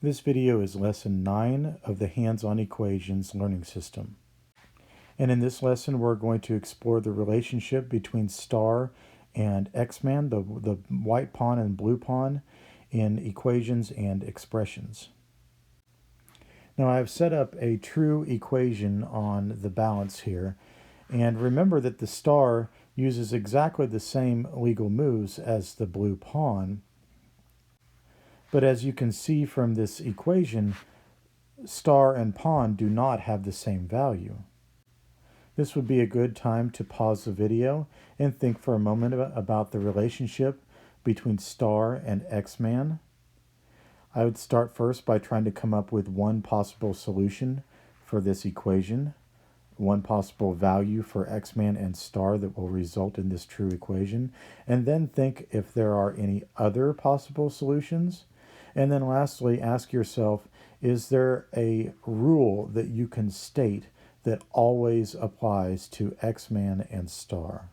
This video is lesson 9 of the Hands-on Equations learning system. And in this lesson, we're going to explore the relationship between star and X-man, the white pawn and blue pawn, in equations and expressions. Now I've set up a true equation on the balance here. And remember that the star uses exactly the same legal moves as the blue pawn. But as you can see from this equation, star and pawn do not have the same value. This would be a good time to pause the video and think for a moment about the relationship between star and X-man. I would start first by trying to come up with one possible solution for this equation, one possible value for X-man and star that will result in this true equation, and then think if there are any other possible solutions. And then lastly, ask yourself, is there a rule that you can state that always applies to X-man and star?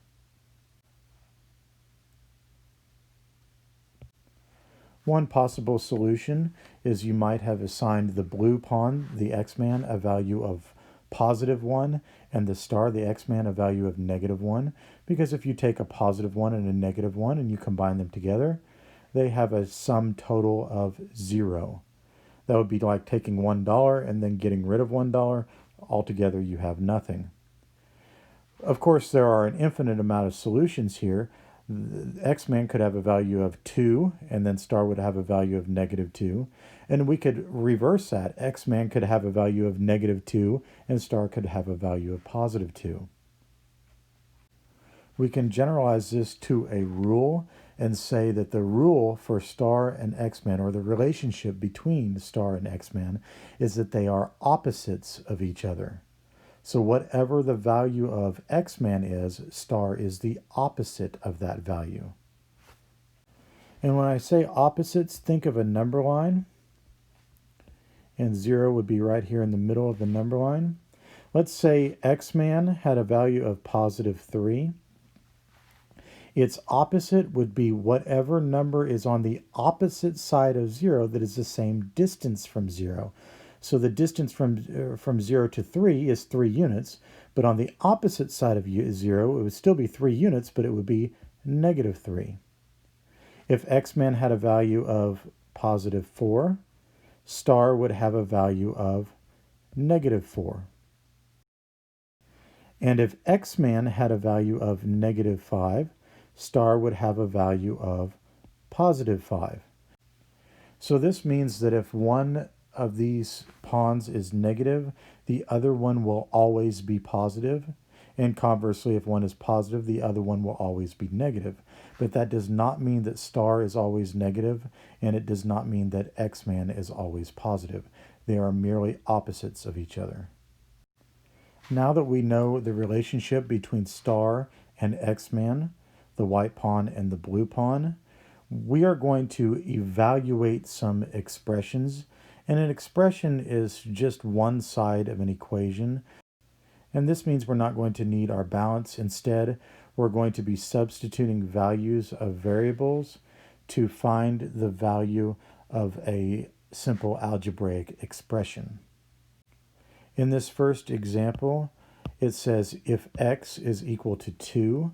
One possible solution is you might have assigned the blue pawn, the X-man, a value of +1, and the star, the X-man, a value of -1, because if you take a +1 and a -1 and you combine them together, they have a sum total of 0. That would be like taking $1 and then getting rid of $1. Altogether, you have nothing. Of course, there are an infinite amount of solutions here. X-man could have a value of 2, and then star would have a value of -2. And we could reverse that. X-man could have a value of -2, and star could have a value of +2. We can generalize this to a rule and say that the rule for star and X-man, or the relationship between star and X-man, is that they are opposites of each other. So whatever the value of X-man is, star is the opposite of that value. And when I say opposites, think of a number line. And 0 would be right here in the middle of the number line. Let's say X-man had a value of +3. Its opposite would be whatever number is on the opposite side of 0 that is the same distance from 0. So the distance from 0 to 3 is 3 units, but on the opposite side of 0, it would still be 3 units, but it would be -3. If X-man had a value of +4, star would have a value of -4. And if X-man had a value of -5, star would have a value of +5. So this means that if one of these pawns is negative, the other one will always be positive. And conversely, if one is positive, the other one will always be negative. But that does not mean that star is always negative, and it does not mean that X-man is always positive. They are merely opposites of each other. Now that we know the relationship between star and X-man, the white pawn and the blue pawn, we are going to evaluate some expressions. And an expression is just one side of an equation. And this means we're not going to need our balance. Instead, we're going to be substituting values of variables to find the value of a simple algebraic expression. In this first example, it says if x is equal to 2,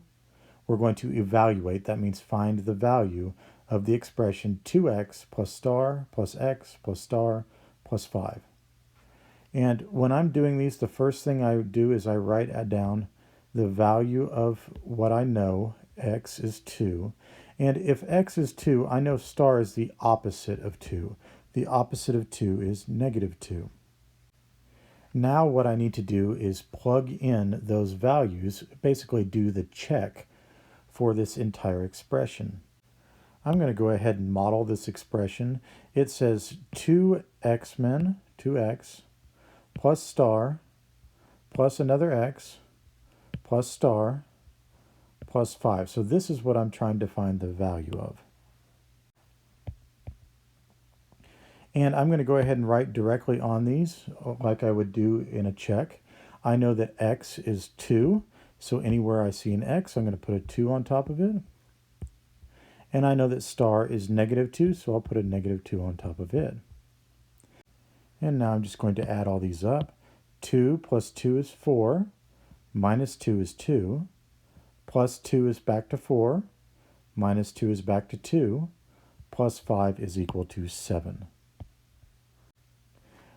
we're going to evaluate, that means find the value of the expression 2x plus star plus x plus star plus 5. And when I'm doing these, the first thing I do is I write down the value of what I know, x is 2. And if x is 2, I know star is the opposite of 2. The opposite of 2 is -2. Now what I need to do is plug in those values, basically do the check for this entire expression. I'm going to go ahead and model this expression. It says 2x-men, 2x, plus star, plus another x, plus star, plus 5. So this is what I'm trying to find the value of. And I'm going to go ahead and write directly on these like I would do in a check. I know that x is 2, so anywhere I see an x, I'm going to put a 2 on top of it. And I know that star is -2, so I'll put a -2 on top of it. And now I'm just going to add all these up. 2 plus 2 is 4, minus 2 is 2, plus 2 is back to 4, minus 2 is back to 2, plus 5 is equal to 7.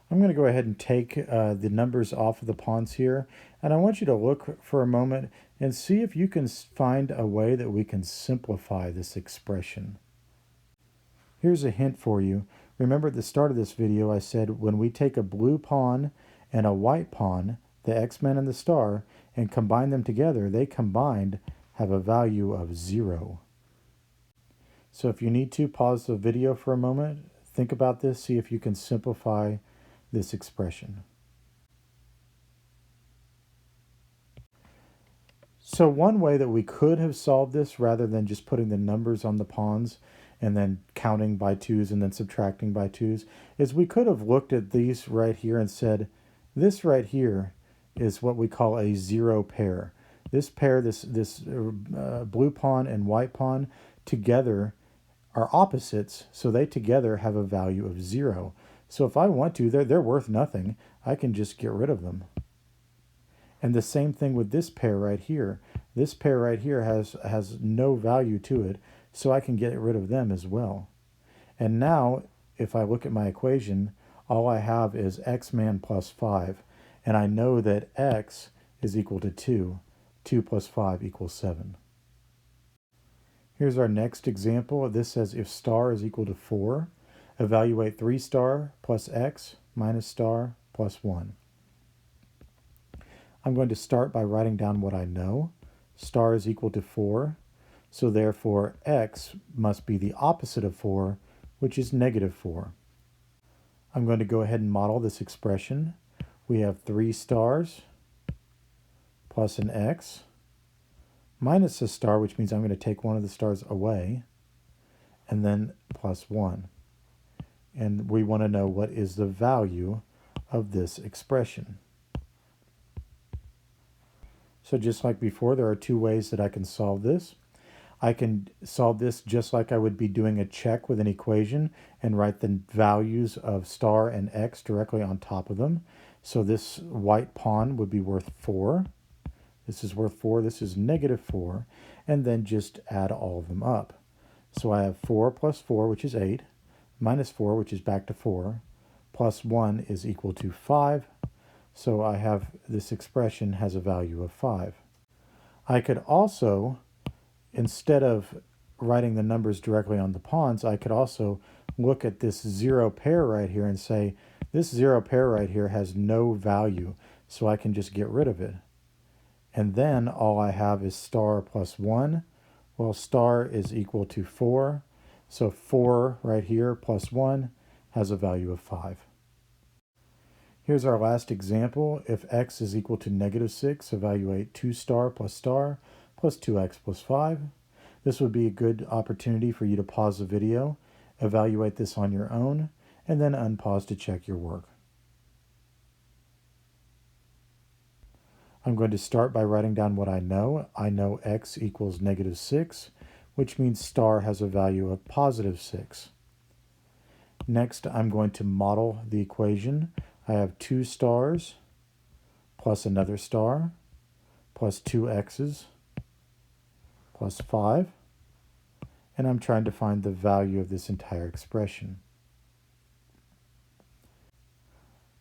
I'm going to go ahead and take the numbers off of the pawns here, and I want you to look for a moment and see if you can find a way that we can simplify this expression. Here's a hint for you. Remember at the start of this video I said when we take a blue pawn and a white pawn, the X-Men and the star, and combine them together, they combined have a value of 0. So if you need to, pause the video for a moment, think about this, see if you can simplify this expression. So one way that we could have solved this rather than just putting the numbers on the pawns and then counting by 2s and then subtracting by 2s is we could have looked at these right here and said this right here is what we call a 0 pair. This pair, this blue pawn and white pawn together are opposites, so they together have a value of 0. So if I want to, they're worth nothing. I can just get rid of them. And the same thing with this pair right here. This pair right here has no value to it, so I can get rid of them as well. And now, if I look at my equation, all I have is X-Man plus 5. And I know that X is equal to 2. 2 plus 5 equals 7. Here's our next example. This says if star is equal to 4, evaluate 3 star plus X minus star plus 1. I'm going to start by writing down what I know. Star is equal to 4, so therefore X must be the opposite of 4, which is negative 4. I'm going to go ahead and model this expression. We have 3 stars plus an X minus a star, which means I'm going to take one of the stars away, and then plus 1. And we want to know what is the value of this expression. So just like before, there are 2 ways that I can solve this. I can solve this just like I would be doing a check with an equation and write the values of star and X directly on top of them. So this white pawn would be worth 4. This is worth 4. This is negative 4. And then just add all of them up. So I have 4 plus 4, which is 8, minus 4, which is back to 4, plus 1 is equal to 5. So I have this expression has a value of 5. I could also, instead of writing the numbers directly on the pawns, I could also look at this 0 pair right here and say, this 0 pair right here has no value, so I can just get rid of it. And then all I have is star plus 1. Well, star is equal to 4, so 4 right here plus 1 has a value of 5. Here's our last example. If X is equal to negative 6, evaluate 2 star plus 2X plus 5. This would be a good opportunity for you to pause the video, evaluate this on your own, and then unpause to check your work. I'm going to start by writing down what I know. I know X equals negative 6, which means star has a value of positive 6. Next, I'm going to model the equation. I have 2 stars plus another star plus 2 X's plus 5. And I'm trying to find the value of this entire expression.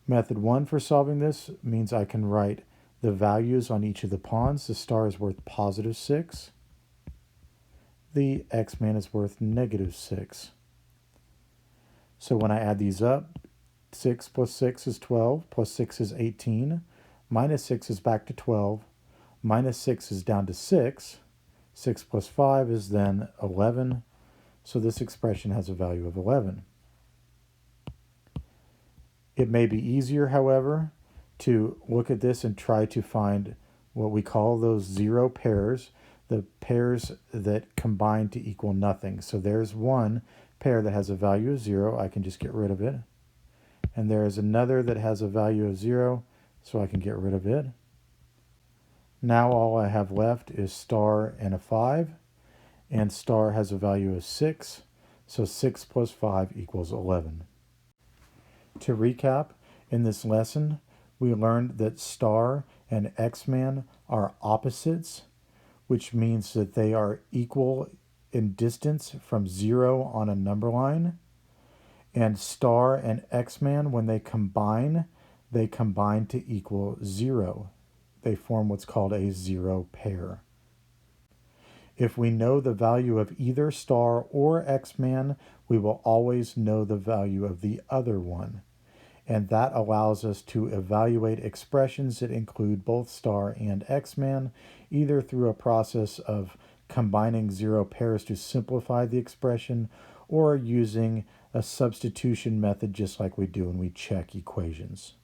Method 1 for solving this means I can write the values on each of the pawns. The star is worth positive 6. The X-Man is worth negative 6. So when I add these up, 6 plus 6 is 12, plus 6 is 18, minus 6 is back to 12, minus 6 is down to 6, 6 plus 5 is then 11, so this expression has a value of 11. It may be easier, however, to look at this and try to find what we call those 0 pairs, the pairs that combine to equal nothing. So there's one pair that has a value of 0, I can just get rid of it. And there is another that has a value of 0, so I can get rid of it. Now all I have left is star and a 5, and star has a value of 6, so 6 plus 5 equals 11. To recap, in this lesson, we learned that star and X-man are opposites, which means that they are equal in distance from 0 on a number line. And star and X-man, when they combine to equal 0. They form what's called a zero pair. If we know the value of either star or X-man, we will always know the value of the other one. And that allows us to evaluate expressions that include both star and X-man, either through a process of combining zero pairs to simplify the expression, or using a substitution method just like we do when we check equations.